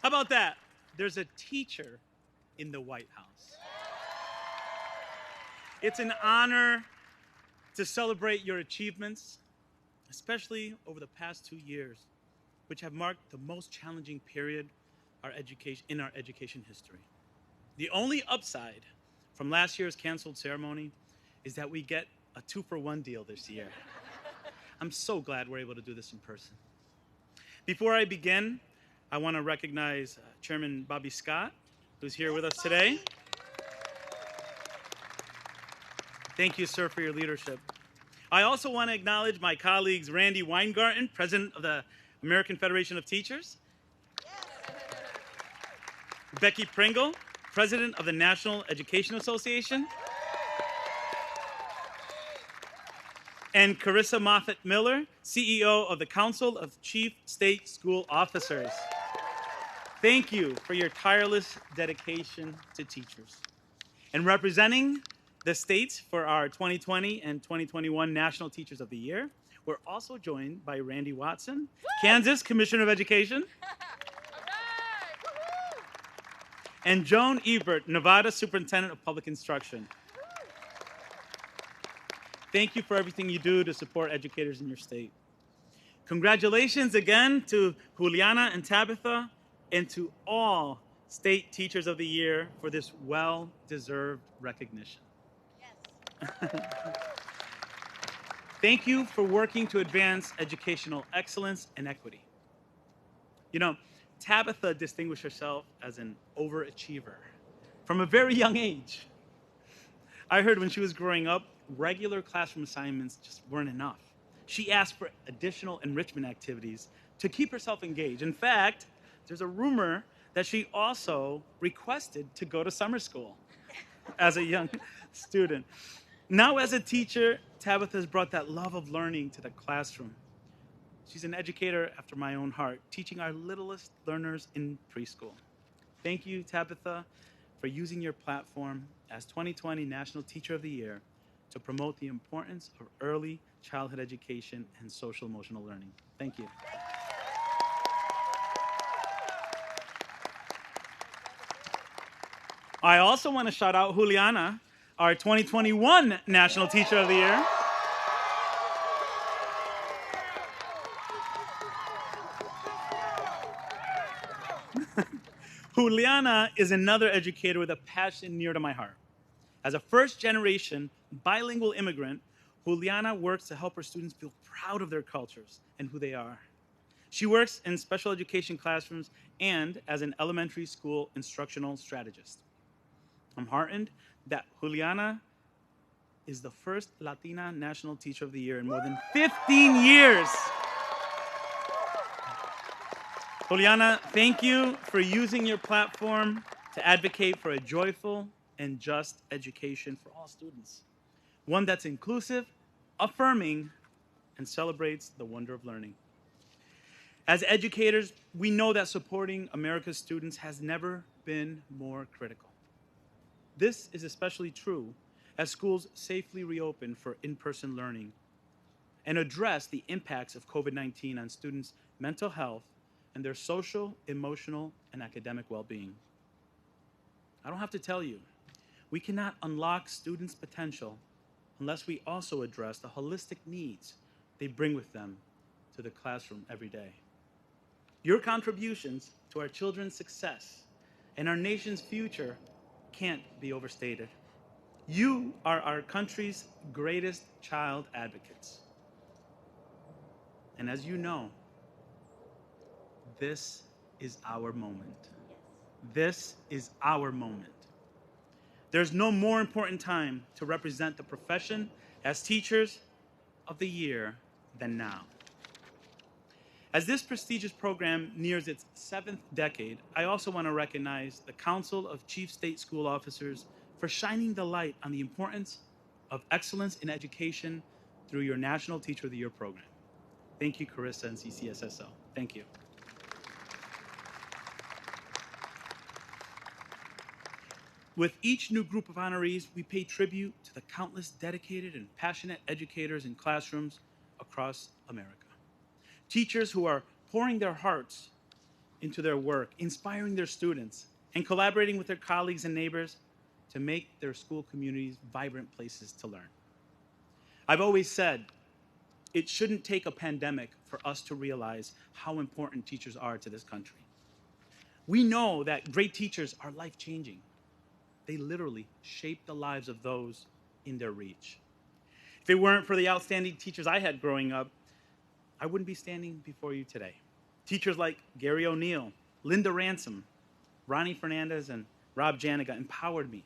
How about that? There's a teacher in the White House. It's an honor to celebrate your achievements, especially over the past 2 years, which have marked the most challenging period in our education history. The only upside from last year's canceled ceremony is that we get a 2-for-1 deal this year. I'm so glad we're able to do this in person. Before I begin, I want to recognize Chairman Bobby Scott, who's here with us today. Thank you, sir, for your leadership. I also want to acknowledge my colleagues Randy Weingarten, President of the American Federation of Teachers, Becky Pringle, President of the National Education Association, and Carissa Moffett-Miller, CEO of the Council of Chief State School Officers. Thank you for your tireless dedication to teachers. And representing the states for our 2020 and 2021 National Teachers of the Year, we're also joined by Randy Watson, Kansas Commissioner of Education, and Joan Ebert, Nevada Superintendent of Public Instruction. Thank you for everything you do to support educators in your state. Congratulations again to Juliana and Tabitha and to all State Teachers of the Year for this well-deserved recognition. Yes. Thank you for working to advance educational excellence and equity. You know, Tabitha distinguished herself as an overachiever from a very young age. I heard when she was growing up, regular classroom assignments just weren't enough. She asked for additional enrichment activities to keep herself engaged. In fact, there's a rumor that she also requested to go to summer school as a young student. Now, as a teacher, Tabitha has brought that love of learning to the classroom. She's an educator after my own heart, teaching our littlest learners in preschool. Thank you, Tabitha, for using your platform as 2020 National Teacher of the Year to promote the importance of early childhood education and social emotional learning. Thank you. I also want to shout out Juliana, our 2021 National Teacher of the Year. Juliana is another educator with a passion near to my heart. As a first-generation bilingual immigrant, Juliana works to help her students feel proud of their cultures and who they are. She works in special education classrooms and as an elementary school instructional strategist. I'm heartened that Juliana is the first Latina National Teacher of the Year in more than 15 years. Juliana, thank you for using your platform to advocate for a joyful and just education for all students. One that's inclusive, affirming, and celebrates the wonder of learning. As educators, we know that supporting America's students has never been more critical. This is especially true as schools safely reopen for in-person learning and address the impacts of COVID-19 on students' mental health and their social, emotional, and academic well-being. I don't have to tell you, we cannot unlock students' potential unless we also address the holistic needs they bring with them to the classroom every day. Your contributions to our children's success and our nation's future can't be overstated. You are our country's greatest child advocates. And as you know, this is our moment. This is our moment. There's no more important time to represent the profession as Teachers of the Year than now. As this prestigious program nears its 7th decade, I also want to recognize the Council of Chief State School Officers for shining the light on the importance of excellence in education through your National Teacher of the Year program. Thank you, Carissa and CCSSO. Thank you. With each new group of honorees, we pay tribute to the countless dedicated and passionate educators in classrooms across America. Teachers who are pouring their hearts into their work, inspiring their students, and collaborating with their colleagues and neighbors to make their school communities vibrant places to learn. I've always said it shouldn't take a pandemic for us to realize how important teachers are to this country. We know that great teachers are life-changing. They literally shape the lives of those in their reach. If it weren't for the outstanding teachers I had growing up, I wouldn't be standing before you today. Teachers like Gary O'Neill, Linda Ransom, Ronnie Fernandez, and Rob Janiga empowered me.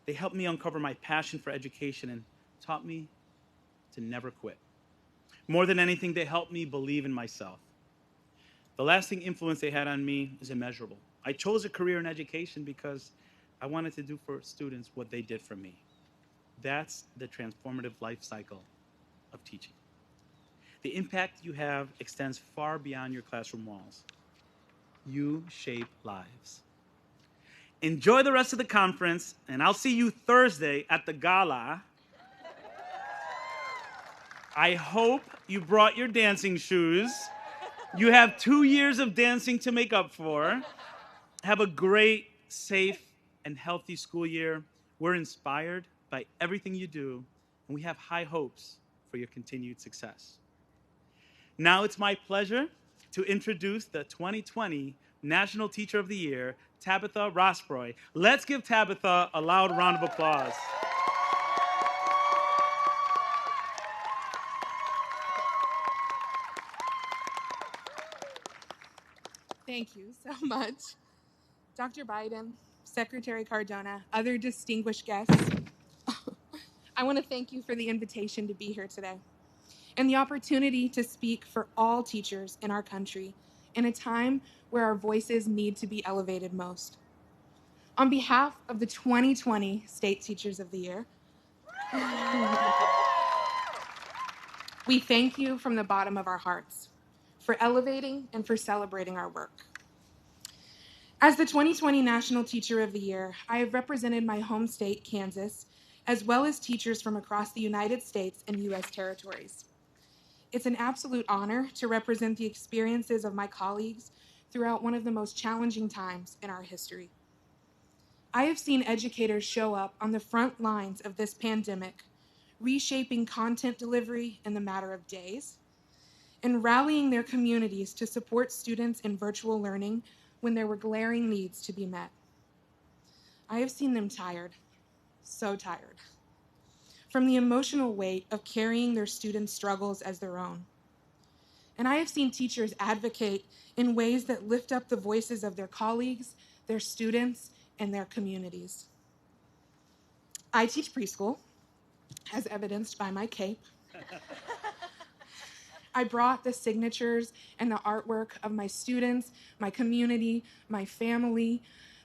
They helped me uncover my passion for education and taught me to never quit. More than anything, they helped me believe in myself. The lasting influence they had on me is immeasurable. I chose a career in education because I wanted to do for students what they did for me. That's the transformative life cycle of teaching. The impact you have extends far beyond your classroom walls. You shape lives. Enjoy the rest of the conference, and I'll see you Thursday at the gala. I hope you brought your dancing shoes. You have 2 years of dancing to make up for. Have a great, safe, and healthy school year. We're inspired by everything you do, and we have high hopes for your continued success. Now it's my pleasure to introduce the 2020 National Teacher of the Year, Tabitha Rosbroy. Let's give Tabitha a loud round of applause. Thank you so much. Dr. Biden, Secretary Cardona, other distinguished guests, I want to thank you for the invitation to be here today and the opportunity to speak for all teachers in our country in a time where our voices need to be elevated most. On behalf of the 2020 State Teachers of the Year, we thank you from the bottom of our hearts for elevating and for celebrating our work. As the 2020 National Teacher of the Year, I have represented my home state, Kansas, as well as teachers from across the United States and U.S. territories. It's an absolute honor to represent the experiences of my colleagues throughout one of the most challenging times in our history. I have seen educators show up on the front lines of this pandemic, reshaping content delivery in the matter of days, and rallying their communities to support students in virtual learning when there were glaring needs to be met. I have seen them tired, so tired, from the emotional weight of carrying their students' struggles as their own. And I have seen teachers advocate in ways that lift up the voices of their colleagues, their students, and their communities. I teach preschool, as evidenced by my cape. I brought the signatures and the artwork of my students, my community, my family,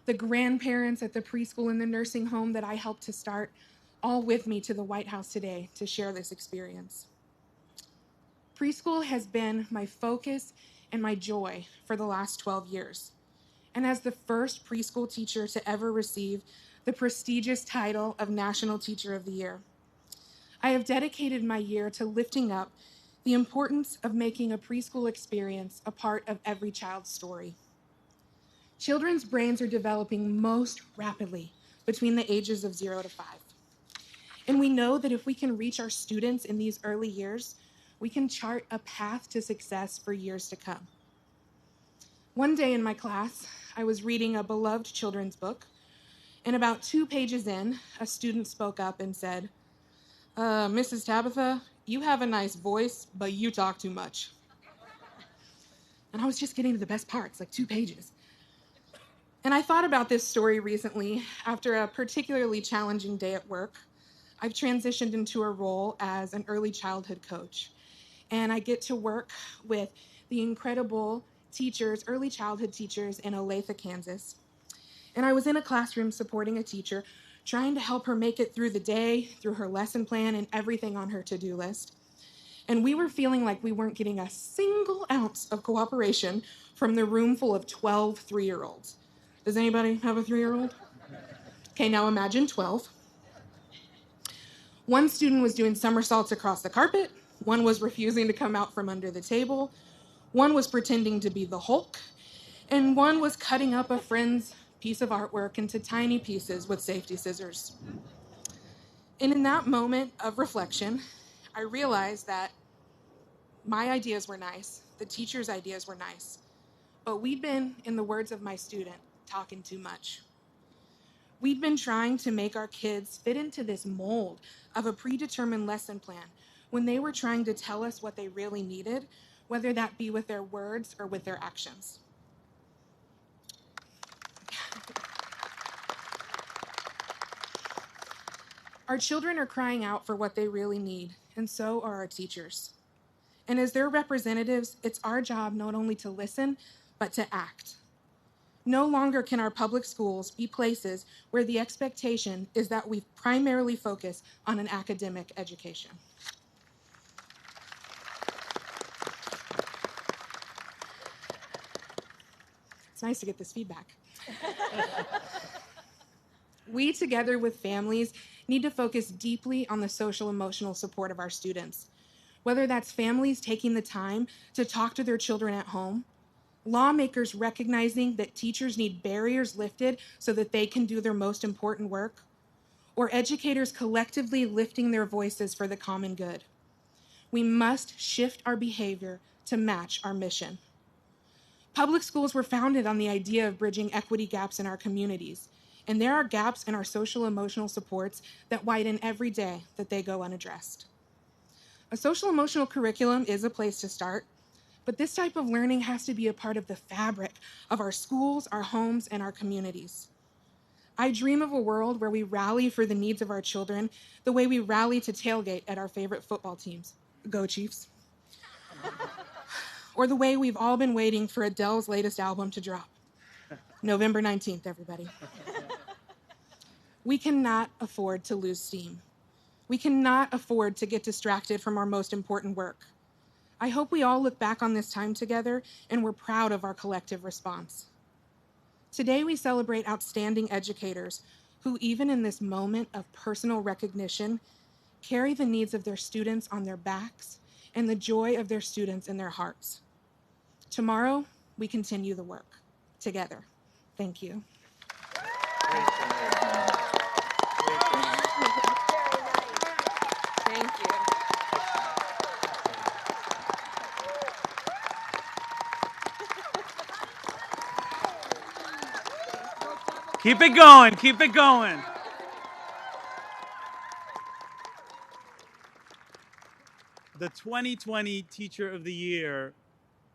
the grandparents at the preschool and the nursing home that I helped to start, all with me to the White House today to share this experience. Preschool has been my focus and my joy for the last 12 years. And as the first preschool teacher to ever receive the prestigious title of National Teacher of the Year, I have dedicated my year to lifting up the importance of making a preschool experience a part of every child's story. Children's brains are developing most rapidly between the ages of 0 to 5. And we know that if we can reach our students in these early years, we can chart a path to success for years to come. One day in my class, I was reading a beloved children's book, and about 2 pages in, a student spoke up and said, Mrs. Tabitha, you have a nice voice, but you talk too much. And I was just getting to the best parts, like 2 pages. And I thought about this story recently after a particularly challenging day at work. I've transitioned into a role as an early childhood coach, and I get to work with the incredible teachers, early childhood teachers in Olathe, Kansas. And I was in a classroom supporting a teacher, trying to help her make it through the day, through her lesson plan and everything on her to-do list. And we were feeling like we weren't getting a single ounce of cooperation from the room full of 12 3-year-olds. Does anybody have a 3-year-old? Okay, now imagine 12. One student was doing somersaults across the carpet. One was refusing to come out from under the table. One was pretending to be the Hulk. and one was cutting up a friend's piece of artwork into tiny pieces with safety scissors. And in that moment of reflection, I realized that my ideas were nice, the teacher's ideas were nice, but we'd been, in the words of my student, talking too much. We'd been trying to make our kids fit into this mold of a predetermined lesson plan when they were trying to tell us what they really needed, whether that be with their words or with their actions. Our children are crying out for what they really need, and so are our teachers. And as their representatives, it's our job not only to listen, but to act. No longer can our public schools be places where the expectation is that we primarily focus on an academic education. It's nice to get this feedback. We, together with families, need to focus deeply on the social emotional support of our students. Whether that's families taking the time to talk to their children at home, lawmakers recognizing that teachers need barriers lifted so that they can do their most important work, or educators collectively lifting their voices for the common good. We must shift our behavior to match our mission. Public schools were founded on the idea of bridging equity gaps in our communities, and there are gaps in our social emotional supports that widen every day that they go unaddressed. A social emotional curriculum is a place to start, but this type of learning has to be a part of the fabric of our schools, our homes, and our communities. I dream of a world where we rally for the needs of our children the way we rally to tailgate at our favorite football teams. Go Chiefs. Or the way we've all been waiting for Adele's latest album to drop. November 19th, everybody. We cannot afford to lose steam. We cannot afford to get distracted from our most important work. I hope we all look back on this time together and we're proud of our collective response. Today we celebrate outstanding educators who, even in this moment of personal recognition, carry the needs of their students on their backs and the joy of their students in their hearts. Tomorrow, we continue the work together. Thank you. Thank you. Keep it going, keep it going. The 2020 Teacher of the Year,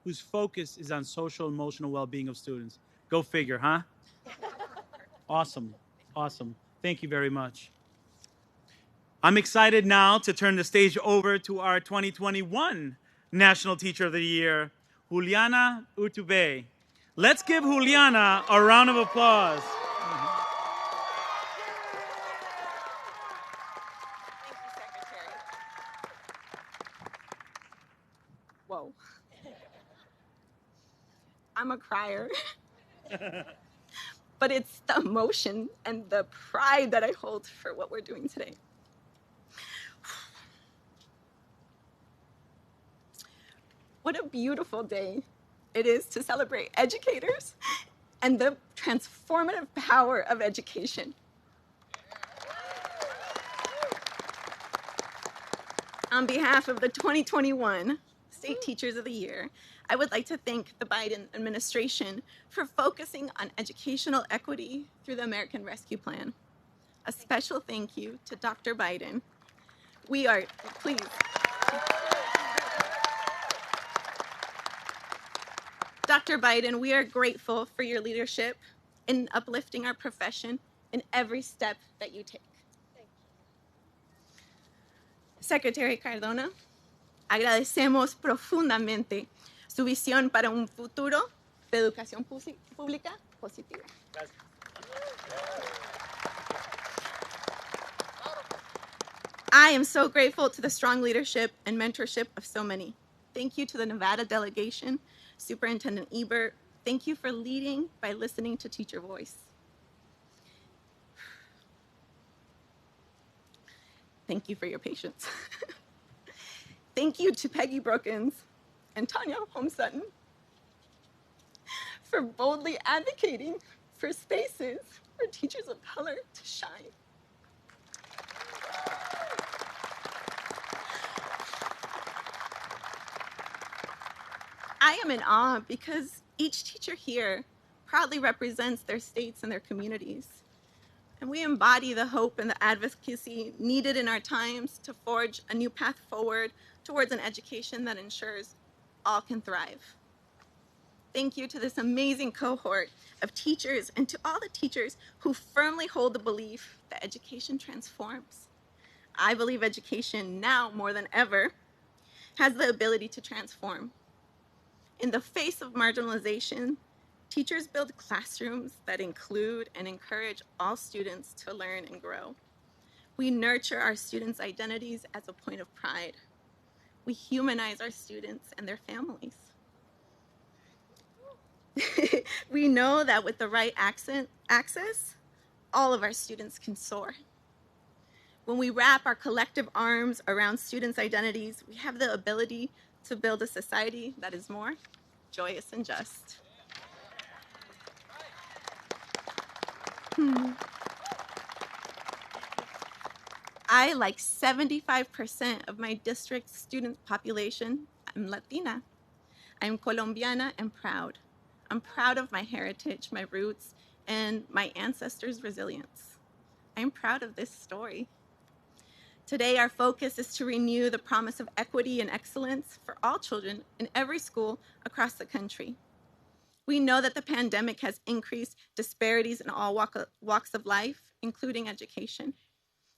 whose focus is on social emotional well-being of students. Go figure, huh? Awesome, awesome. Thank you very much. I'm excited now to turn the stage over to our 2021 National Teacher of the Year, Juliana Urtubey. Let's give Juliana a round of applause. Whoa. I'm a crier. But it's the emotion and the pride that I hold for what we're doing today. What a beautiful day it is to celebrate educators and the transformative power of education. On behalf of the 2021 State Teachers of the Year, I would like to thank the Biden administration for focusing on educational equity through the American Rescue Plan. A special thank you to Dr. Biden. Please. Dr. Biden, we are grateful for your leadership in uplifting our profession in every step that you take. Secretary Cardona, agradecemos profundamente su visión para un futuro de educación pública positiva. I am so grateful to the strong leadership and mentorship of so many. Thank you to the Nevada delegation, Superintendent Ebert. Thank you for leading by listening to teacher voice. Thank you for your patience. Thank you to Peggy Brookins and Tanya Holmes Sutton for boldly advocating for spaces for teachers of color to shine. I am in awe because each teacher here proudly represents their states and their communities. And we embody the hope and the advocacy needed in our times to forge a new path forward towards an education that ensures all can thrive. Thank you to this amazing cohort of teachers and to all the teachers who firmly hold the belief that education transforms. I believe education now more than ever has the ability to transform. In the face of marginalization, teachers build classrooms that include and encourage all students to learn and grow. We nurture our students' identities as a point of pride. We humanize our students and their families. We know that with the right access, all of our students can soar. When we wrap our collective arms around students' identities, we have the ability to build a society that is more joyous and just. I, like 75% of my district's student population, am Latina. I'm Colombiana and proud. I'm proud of my heritage, my roots, and my ancestors' resilience. I'm proud of this story. Today, our focus is to renew the promise of equity and excellence for all children in every school across the country. We know that the pandemic has increased disparities in all walks of life, including education.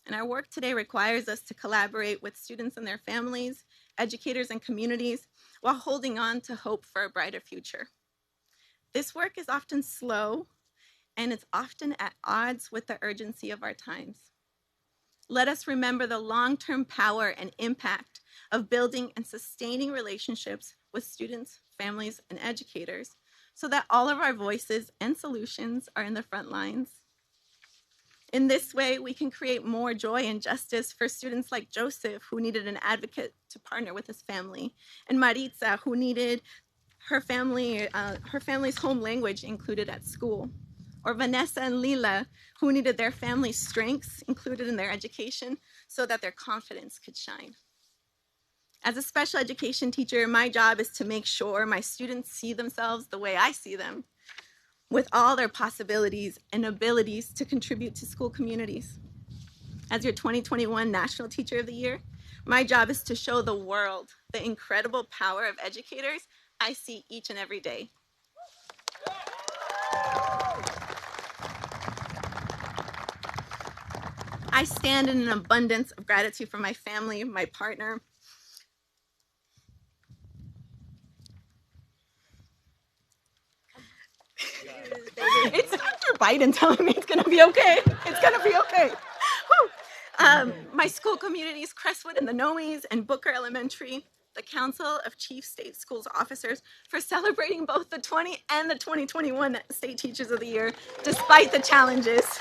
And our work today requires us to collaborate with students and their families, educators and communities, while holding on to hope for a brighter future. This work is often slow, and it's often at odds with the urgency of our times. Let us remember the long-term power and impact of building and sustaining relationships with students, families, and educators so that all of our voices and solutions are in the front lines. In this way, we can create more joy and justice for students like Joseph, who needed an advocate to partner with his family, and Maritza, who needed her family's home language included at school, or Vanessa and Lila, who needed their family's strengths included in their education so that their confidence could shine. As a special education teacher, my job is to make sure my students see themselves the way I see them, with all their possibilities and abilities to contribute to school communities. As your 2021 National Teacher of the Year, my job is to show the world the incredible power of educators I see each and every day. I stand in an abundance of gratitude for my family, my partner. It's Dr. Biden telling me it's gonna be okay. It's gonna be okay. My school communities, Crestwood and the Nomies and Booker Elementary, the Council of Chief State Schools Officers for celebrating both the 20 and the 2021 State Teachers of the Year, despite the challenges.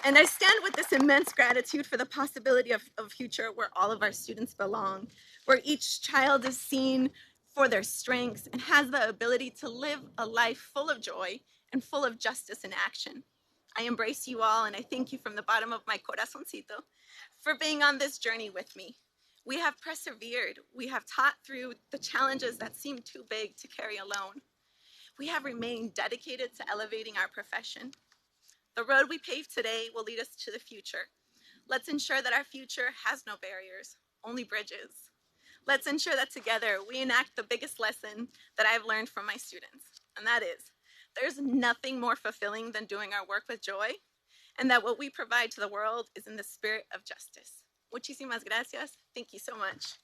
And I stand with this immense gratitude for the possibility of a future where all of our students belong, where each child is seen for their strengths and has the ability to live a life full of joy and full of justice and action. I embrace you all, and I thank you from the bottom of my corazoncito for being on this journey with me. We have persevered. We have taught through the challenges that seem too big to carry alone. We have remained dedicated to elevating our profession. The road we pave today will lead us to the future. Let's ensure that our future has no barriers, only bridges. Let's ensure that together we enact the biggest lesson that I've learned from my students, and that is, there's nothing more fulfilling than doing our work with joy, and that what we provide to the world is in the spirit of justice. Muchísimas gracias. Thank you so much.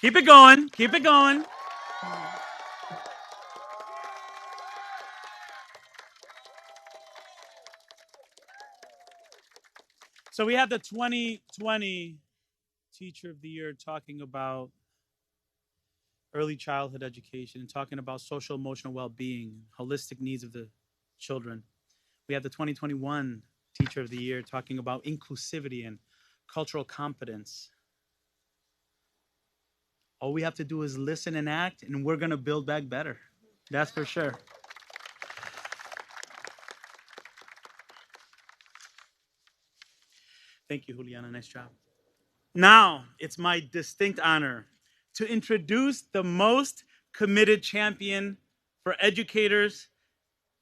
Keep it going. Keep it going. So we have the 2020 Teacher of the Year talking about early childhood education and talking about social emotional well-being, holistic needs of the children. We have the 2021 Teacher of the Year talking about inclusivity and cultural competence. All we have to do is listen and act, and we're going to build back better. That's for sure. Thank you, Juliana. Nice job. Now, it's my distinct honor to introduce the most committed champion for educators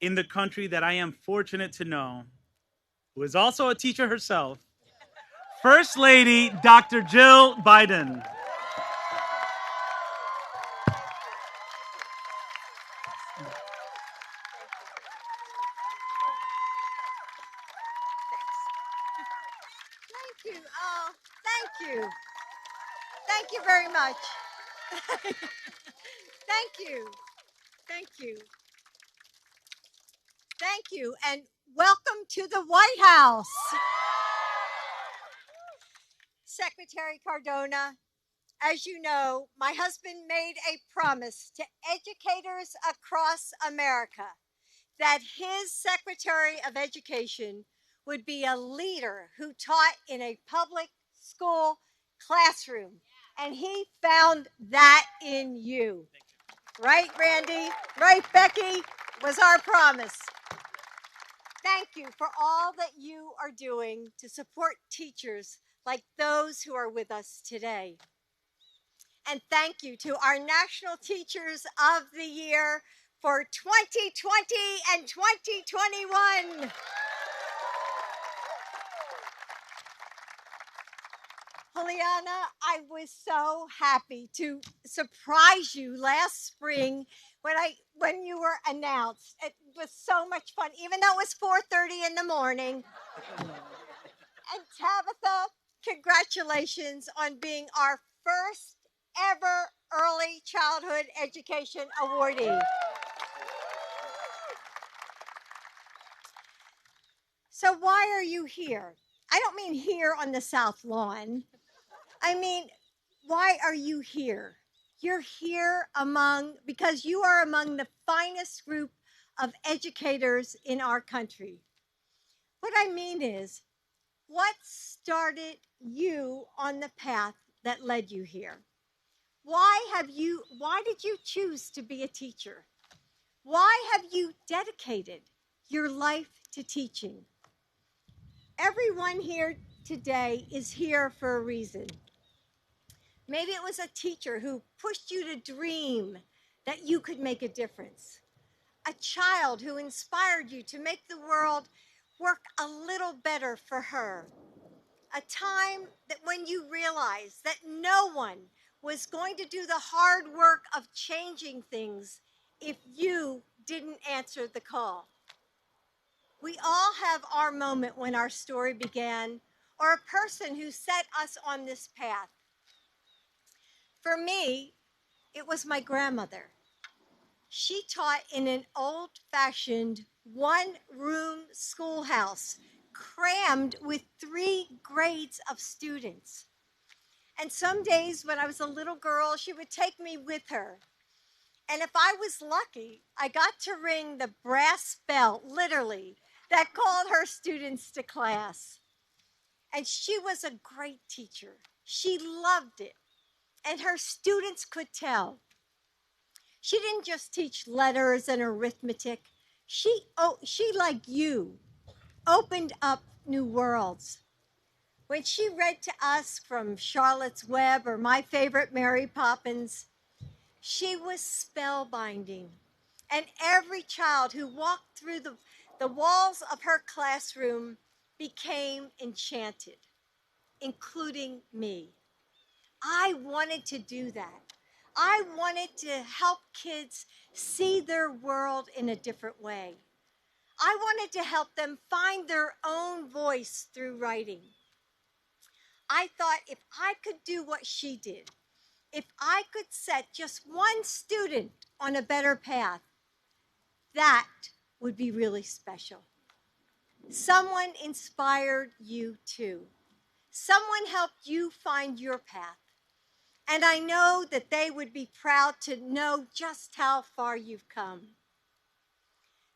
in the country that I am fortunate to know, who is also a teacher herself, First Lady Dr. Jill Biden. Thank you. Oh, thank you. Thank you very much. Thank you. Thank you. Thank you. And welcome to the White House. Secretary Cardona, as you know, my husband made a promise to educators across America that his Secretary of Education would be a leader who taught in a public school classroom. And he found that in you. Right, Randy? Right, Becky? Was our promise. Thank you for all that you are doing to support teachers like those who are with us today. And thank you to our National Teachers of the Year for 2020 and 2021. Juliana, I was so happy to surprise you last spring when you were announced. It was so much fun, even though it was 4:30 in the morning. And Tabitha, congratulations on being our first ever early childhood education awardee. So why are you here? I don't mean here on the South Lawn. I mean, why are you here? You're here because you are among the finest group of educators in our country. What I mean is, what started you on the path that led you here? Why did you choose to be a teacher? Why have you dedicated your life to teaching? Everyone here today is here for a reason. Maybe it was a teacher who pushed you to dream that you could make a difference. A child who inspired you to make the world work a little better for her. A time that when you realized that no one was going to do the hard work of changing things if you didn't answer the call. We all have our moment when our story began, or a person who set us on this path. For me, it was my grandmother. She taught in an old-fashioned one-room schoolhouse, crammed with 3 grades of students. And some days when I was a little girl, she would take me with her. And if I was lucky, I got to ring the brass bell, literally, that called her students to class. And she was a great teacher. She loved it. And her students could tell. She didn't just teach letters and arithmetic. She, like you, opened up new worlds. When she read to us from Charlotte's Web or my favorite Mary Poppins, she was spellbinding. And every child who walked through the walls of her classroom became enchanted, including me. I wanted to do that. I wanted to help kids see their world in a different way. I wanted to help them find their own voice through writing. I thought if I could do what she did, if I could set just one student on a better path, that would be really special. Someone inspired you too. Someone helped you find your path. And I know that they would be proud to know just how far you've come.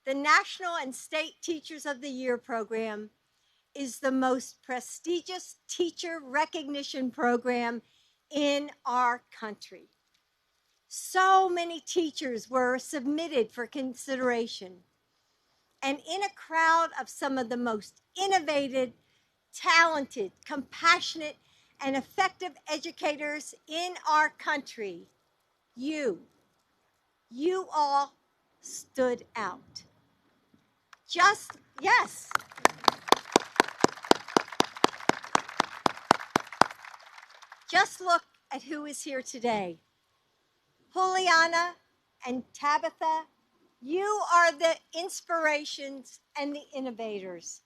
The National and State Teachers of the Year program is the most prestigious teacher recognition program in our country. So many teachers were submitted for consideration. And in a crowd of some of the most innovative, talented, compassionate, and effective educators in our country, you all stood out. Yes. Just look at who is here today. Juliana and Tabitha, you are the inspirations and the innovators.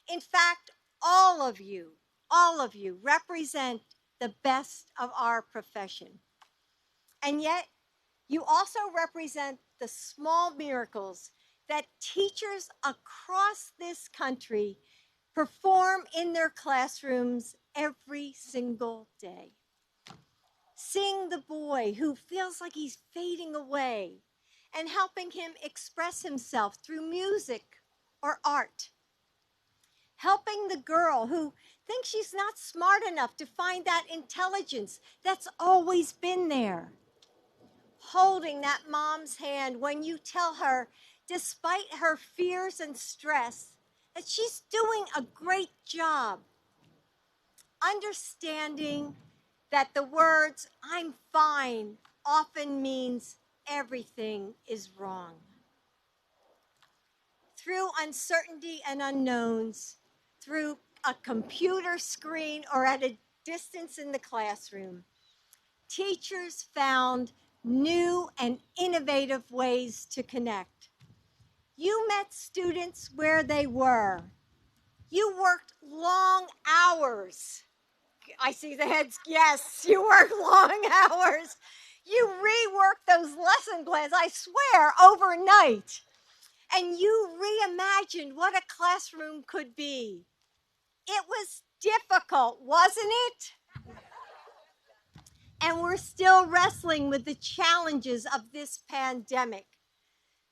In fact, all of you represent the best of our profession. And yet, you also represent the small miracles that teachers across this country perform in their classrooms every single day. Seeing the boy who feels like he's fading away and helping him express himself through music or art. Helping the girl who thinks she's not smart enough to find that intelligence that's always been there. Holding that mom's hand when you tell her, despite her fears and stress, that she's doing a great job. Understanding that the words, "I'm fine," often means everything is wrong. Through uncertainty and unknowns, through a computer screen or at a distance in the classroom, teachers found new and innovative ways to connect. You met students where they were. You worked long hours. I see the heads, yes, you worked long hours. You reworked those lesson plans, I swear, overnight. And you reimagined what a classroom could be. It was difficult, wasn't it? And we're still wrestling with the challenges of this pandemic.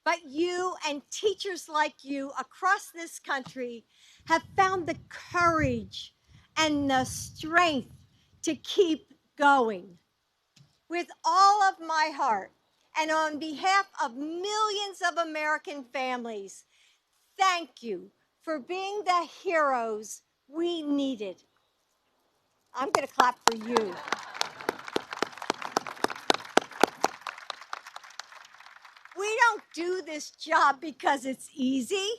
But you and teachers like you across this country have found the courage and the strength to keep going. With all of my heart, and on behalf of millions of American families, thank you for being the heroes we needed. I'm going to clap for you. We don't do this job because it's easy.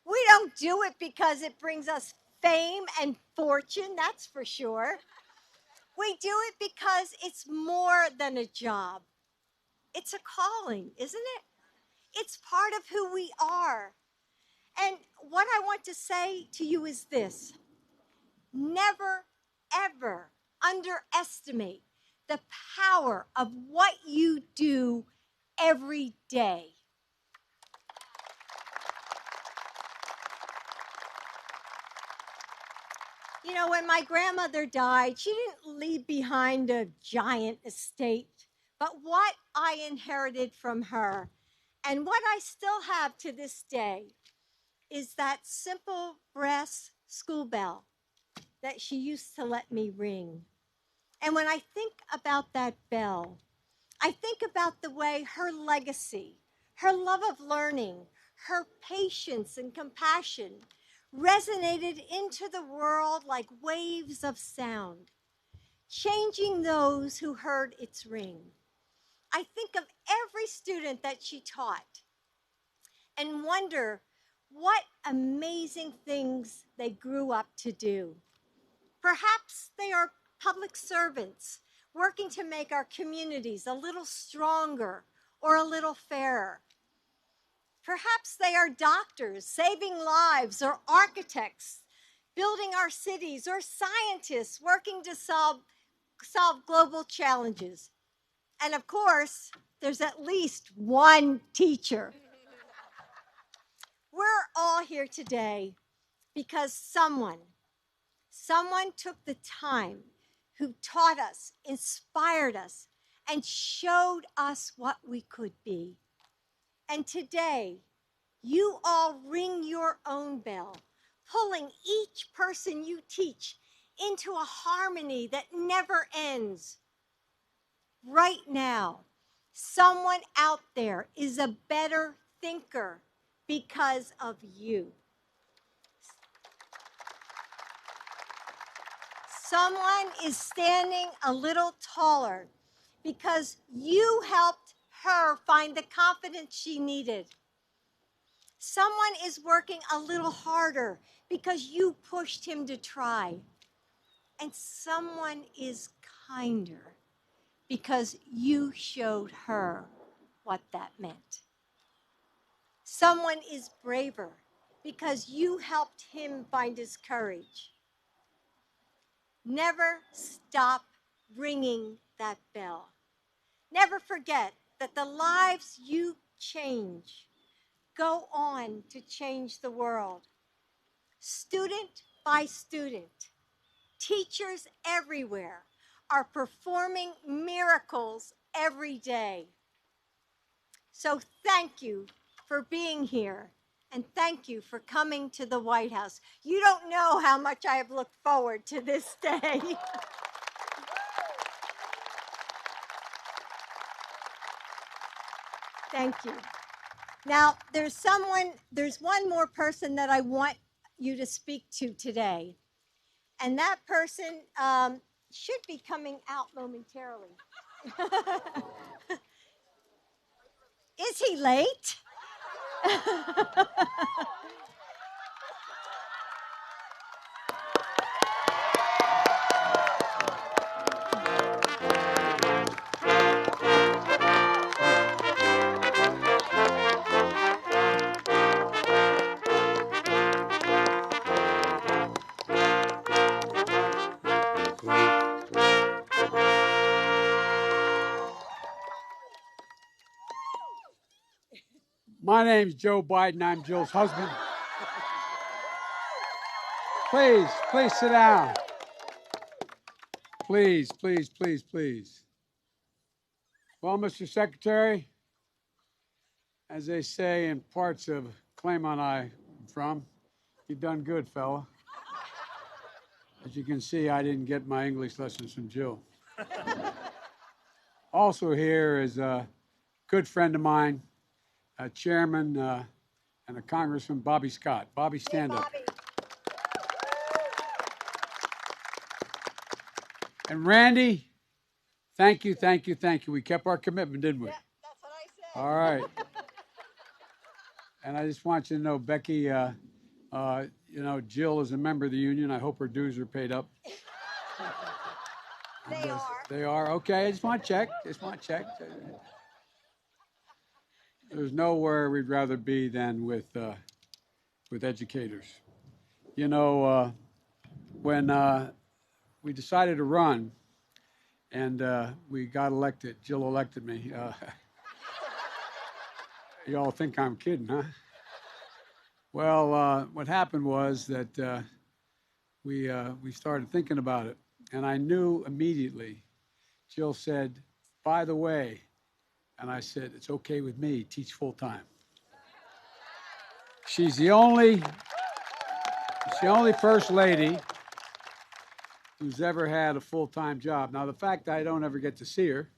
We don't do it because it brings us fame and fortune, that's for sure. We do it because it's more than a job. It's a calling, isn't it? It's part of who we are. And what I want to say to you is this: never, ever underestimate the power of what you do every day. You know, when my grandmother died, she didn't leave behind a giant estate, but what I inherited from her and what I still have to this day is that simple brass school bell that she used to let me ring. And when I think about that bell, I think about the way her legacy, her love of learning, her patience and compassion resonated into the world like waves of sound, changing those who heard its ring. I think of every student that she taught and wonder what amazing things they grew up to do. Perhaps they are public servants working to make our communities a little stronger or a little fairer. Perhaps they are doctors saving lives, or architects building our cities, or scientists working to solve global challenges. And of course, there's at least one teacher. We're all here today because someone took the time, who taught us, inspired us, and showed us what we could be. And today, you all ring your own bell, pulling each person you teach into a harmony that never ends. Right now, someone out there is a better thinker because of you. Someone is standing a little taller because you helped her find the confidence she needed. Someone is working a little harder because you pushed him to try. And someone is kinder because you showed her what that meant. Someone is braver because you helped him find his courage. Never stop ringing that bell. Never forget that the lives you change go on to change the world. Student by student, teachers everywhere are performing miracles every day. So thank you for being here, and thank you for coming to the White House. You don't know how much I have looked forward to this day. Thank you. Now, there's one more person that I want you to speak to today. And that person should be coming out momentarily. Is he late? My name's Joe Biden. I'm Jill's husband. Please sit down. Please. Well, Mr. Secretary, as they say in parts of Claymont I'm from, you've done good, fella. As you can see, I didn't get my English lessons from Jill. Also here is a good friend of mine, a chairman and a Congressman, Bobby Scott. Bobby, stand up. And Randy, thank you. We kept our commitment, didn't we? Yeah, that's what I said. All right. And I just want you to know, Becky, Jill is a member of the union. I hope her dues are paid up. They are. They are? Okay, I just want to check. There's nowhere we'd rather be than with educators. You know, when we decided to run and we got elected, Jill elected me. You all think I'm kidding, huh? Well, what happened was that we started thinking about it, and I knew immediately. Jill said, by the way, and I said, it's okay with me, teach full time. She's the only first lady who's ever had a full-time job. Now, the fact that I don't ever get to see her,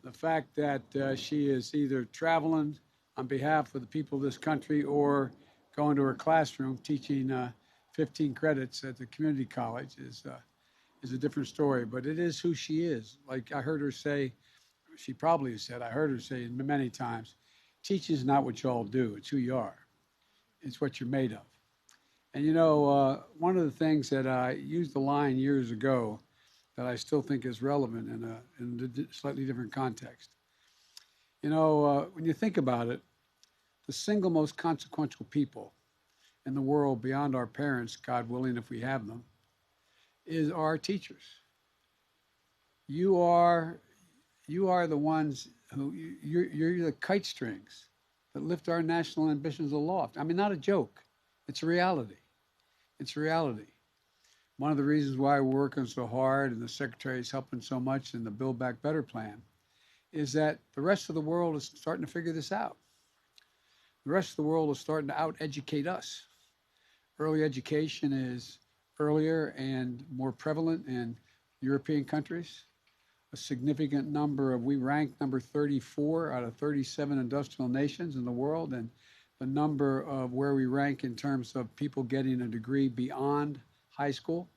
the fact that she is either traveling on behalf of the people of this country or going to her classroom teaching 15 credits at the community college is a different story. But it is who she is. Like I heard her say, she probably has said, I heard her say many times, teaching is not what you all do, it's who you are. It's what you're made of. And you know, one of the things that I used the line years ago that I still think is relevant in a slightly different context. You know, when you think about it, the single most consequential people in the world beyond our parents, God willing, if we have them, is our teachers. You are the ones who, you're the kite strings that lift our national ambitions aloft. I mean, not a joke. It's a reality. It's a reality. One of the reasons why we're working so hard and the Secretary is helping so much in the Build Back Better plan is that the rest of the world is starting to figure this out. The rest of the world is starting to out-educate us. Early education is earlier and more prevalent in European countries. A significant number of, we rank number 34 out of 37 industrial nations in the world, and the number of where we rank in terms of people getting a degree beyond high school.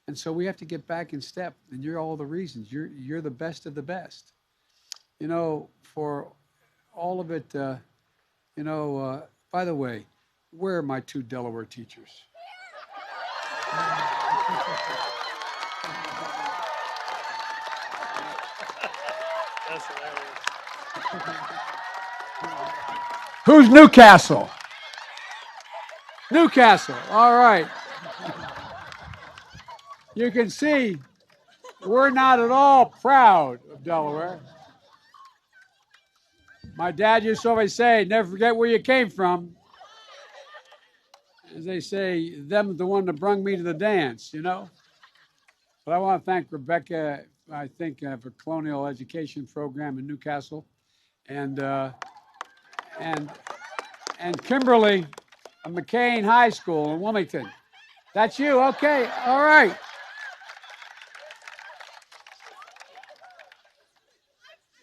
And so we have to get back in step, and you're all the reasons. You're the best of the best. You know, for all of it, by the way, where are my two Delaware teachers? That's hilarious. Who's Newcastle? Newcastle, all right. You can see we're not at all proud of Delaware. My dad used to always say, never forget where you came from. As they say, them the one that brung me to the dance, you know. But I want to thank Rebecca, I think, for Colonial Education Program in Newcastle, and Kimberly of McCain High School in Wilmington. That's you? Okay, all right.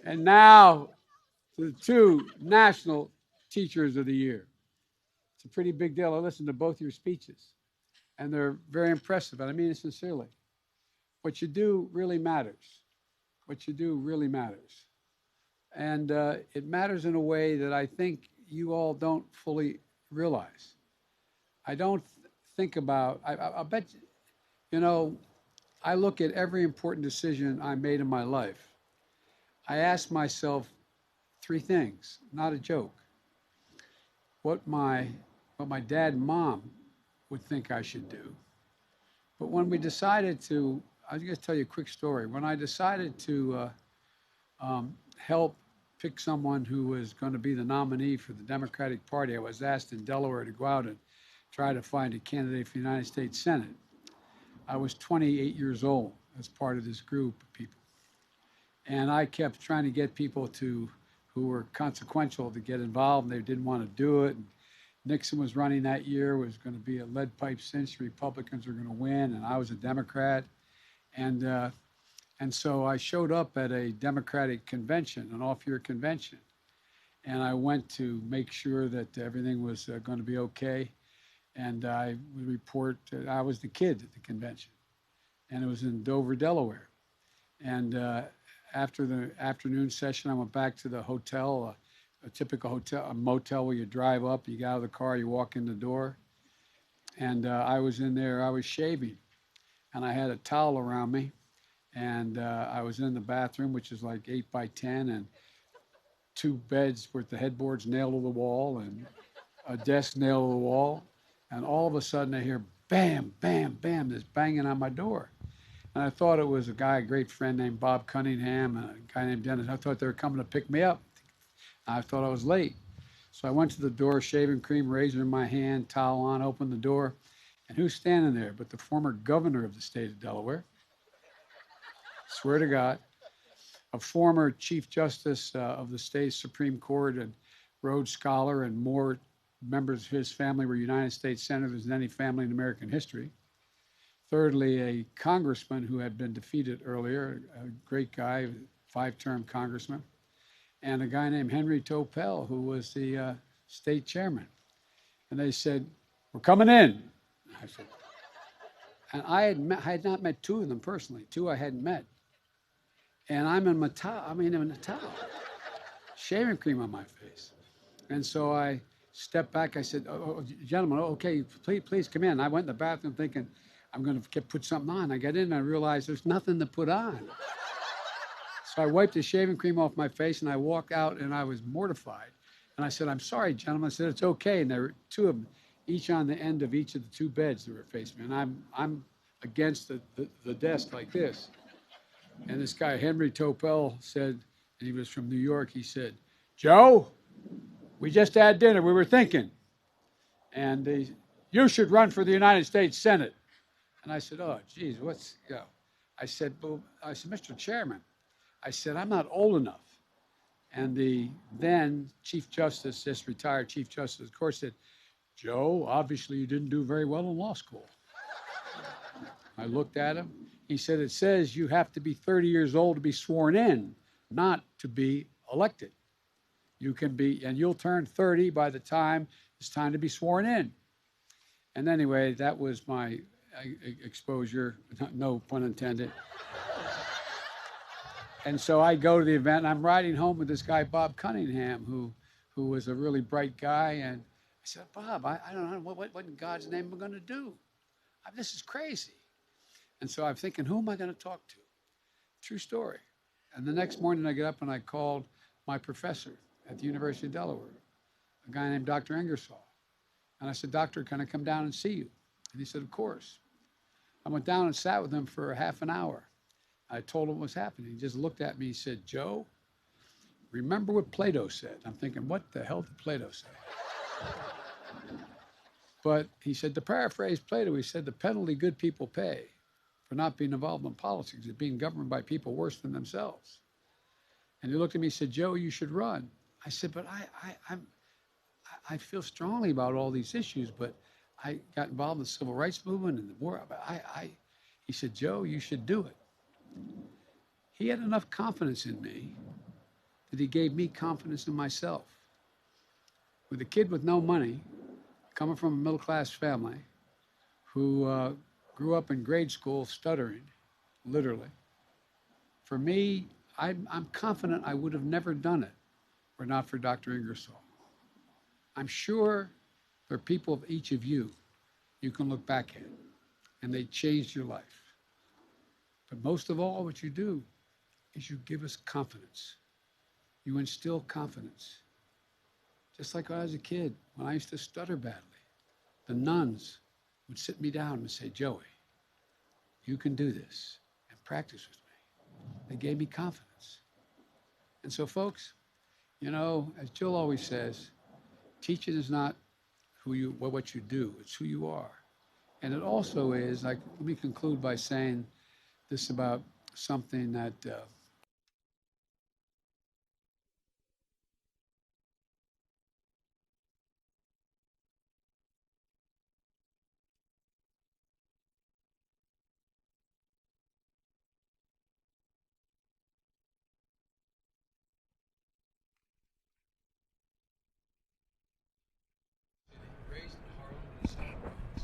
And now to the two National Teachers of the Year. It's a pretty big deal. I listened to both your speeches, and they're very impressive, and I mean it sincerely. What you do really matters. What you do really matters. And it matters in a way that I think you all don't fully realize. I don't think about, I bet, you know, I look at every important decision I made in my life. I ask myself three things, not a joke. What my dad and mom would think I should do. But when we decided to, I was going to tell you a quick story. When I decided to help pick someone who was going to be the nominee for the Democratic Party, I was asked in Delaware to go out and try to find a candidate for the United States Senate. I was 28 years old as part of this group of people. And I kept trying to get people who were consequential to get involved, and they didn't want to do it. And Nixon was running that year, was going to be a lead pipe cinch, Republicans were going to win, and I was a Democrat. And so I showed up at a Democratic convention, an off-year convention, and I went to make sure that everything was going to be okay. And I would report, I was the kid at the convention, and it was in Dover, Delaware. And after the afternoon session, I went back to the hotel, a typical hotel, a motel where you drive up, you get out of the car, you walk in the door. And I was in there, I was shaving, and I had a towel around me. And I was in the bathroom, which is like 8 by 10, and 2 beds with the headboards nailed to the wall and a desk nailed to the wall. And all of a sudden I hear bam, bam, bam, this banging on my door. And I thought it was a guy, a great friend named Bob Cunningham, and a guy named Dennis. I thought they were coming to pick me up. I thought I was late. So I went to the door, shaving cream, razor in my hand, towel on, opened the door. And who's standing there but the former governor of the state of Delaware? Swear to God, a former Chief Justice of the state Supreme Court and Rhodes Scholar, and more members of his family were United States Senators than any family in American history. Thirdly, a congressman who had been defeated earlier, a great guy, 5-term congressman, and a guy named Henry Topel, who was the state chairman. And they said, "We're coming in." I said, and I had not met 2 of them personally. 2 I hadn't met. And I'm in a towel, shaving cream on my face. And so I stepped back. I said, "Oh, gentlemen, okay, please come in." I went in the bathroom thinking I'm going to put something on. I got in and I realized there's nothing to put on. So I wiped the shaving cream off my face and I walked out, and I was mortified. And I said, "I'm sorry, gentlemen." I said, "It's okay." And there were 2 of them, each on the end of each of the 2 beds that were facing me. And I'm against the desk like this. And this guy, Henry Topel, said, and he was from New York, he said, "Joe, we just had dinner. We were thinking, and you should run for the United States Senate." And I said, oh, geez, I said, well, Mr. Chairman, I said, I'm not old enough. And the then Chief Justice, this retired Chief Justice, of course, said, Joe, obviously you didn't do very well in law school. I looked at him. He said, it says you have to be 30 years old to be sworn in, not to be elected. You can be, and you'll turn 30 by the time it's time to be sworn in. And anyway, that was my exposure, no pun intended. And so I go to the event, and I'm riding home with this guy, Bob Cunningham, who was a really bright guy. And I said, Bob, I don't know, what in God's name am I going to do? This is crazy. And so I'm thinking, who am I going to talk to? True story. And the next morning I get up and I called my professor at the University of Delaware, a guy named Dr. Ingersoll. And I said, Doctor, can I come down and see you? And he said, of course. I went down and sat with him for half an hour. I told him what was happening. He just looked at me. He said, Joe, remember what Plato said. I'm thinking, what the hell did Plato say? But he said, to paraphrase Plato, he said, the penalty good people pay for not being involved in politics is being governed by people worse than themselves. And he looked at me and said, Joe, you should run. I said, but I feel strongly about all these issues, but I got involved in the civil rights movement and the war. He said, Joe, you should do it. He had enough confidence in me that he gave me confidence in myself. With a kid with no money, coming from a middle-class family, who grew up in grade school stuttering, literally. For me, I'm confident I would have never done it were not for Dr. Ingersoll. I'm sure there are people of each of you can look back at, and they changed your life. But most of all, what you do is you give us confidence. You instill confidence. Just like when I was a kid, when I used to stutter badly, the nuns would sit me down and say, Joey, you can do this, and practice with me. They gave me confidence. And so, folks, you know, as Jill always says, teaching is not what you do, it's who you are. And it also is, let me conclude by saying this about something that raised in Harlem in the South Bronx.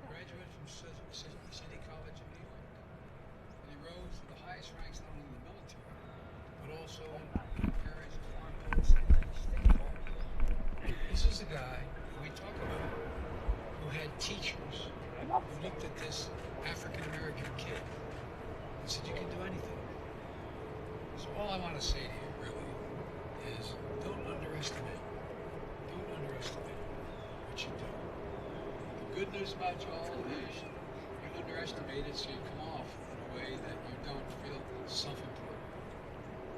Graduated from City College in New York. And he rose to the highest ranks not only in the military, but also in areas of foreign policy and state policy. This is a guy we talk about who had teachers who looked at this African-American kid and said, you can do anything. So all I want to say to you really is don't underestimate what you do. The good news about you all is you underestimate it so you come off in a way that you don't feel self-important.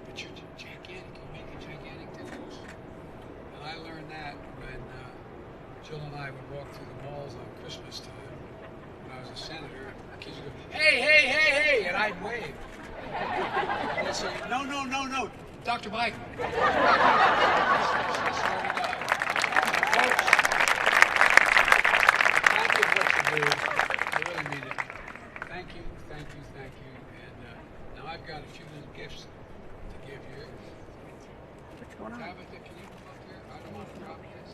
But you're gigantic. You make a gigantic difference. And I learned that when Jill and I would walk through the malls on Christmas time when I was a senator. Kids would go, hey, hey, hey, hey, and I'd wave. And they'd say, no, Dr. Biden. I really mean it. Thank you. And now I've got a few little gifts to give you. What's going on? Tabitha, can you come up here? I don't want to drop this.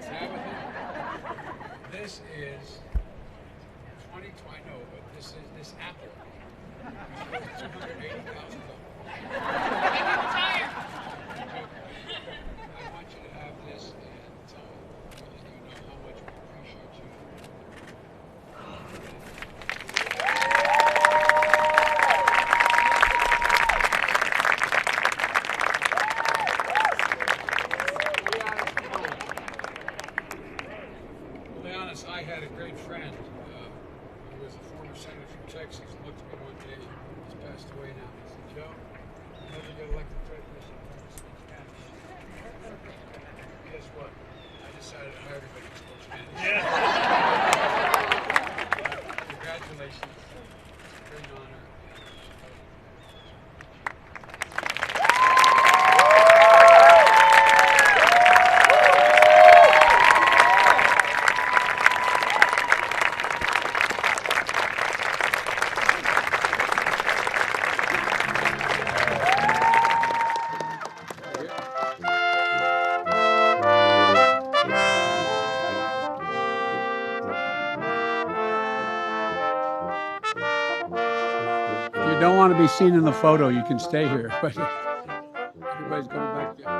Tabitha, this is 20, I know, but this apple is $280,000. I'm tired. I want you to have this and tell you know how much we appreciate you. To be honest, I had a great friend who was a former senator from Texas. He looked at me one day, he's passed away now. He said, Joe, you never get elected president. Guess what? I decided to hire everybody to speak Spanish. Yeah. want to be seen in the photo, you can stay here. But everybody's going back there.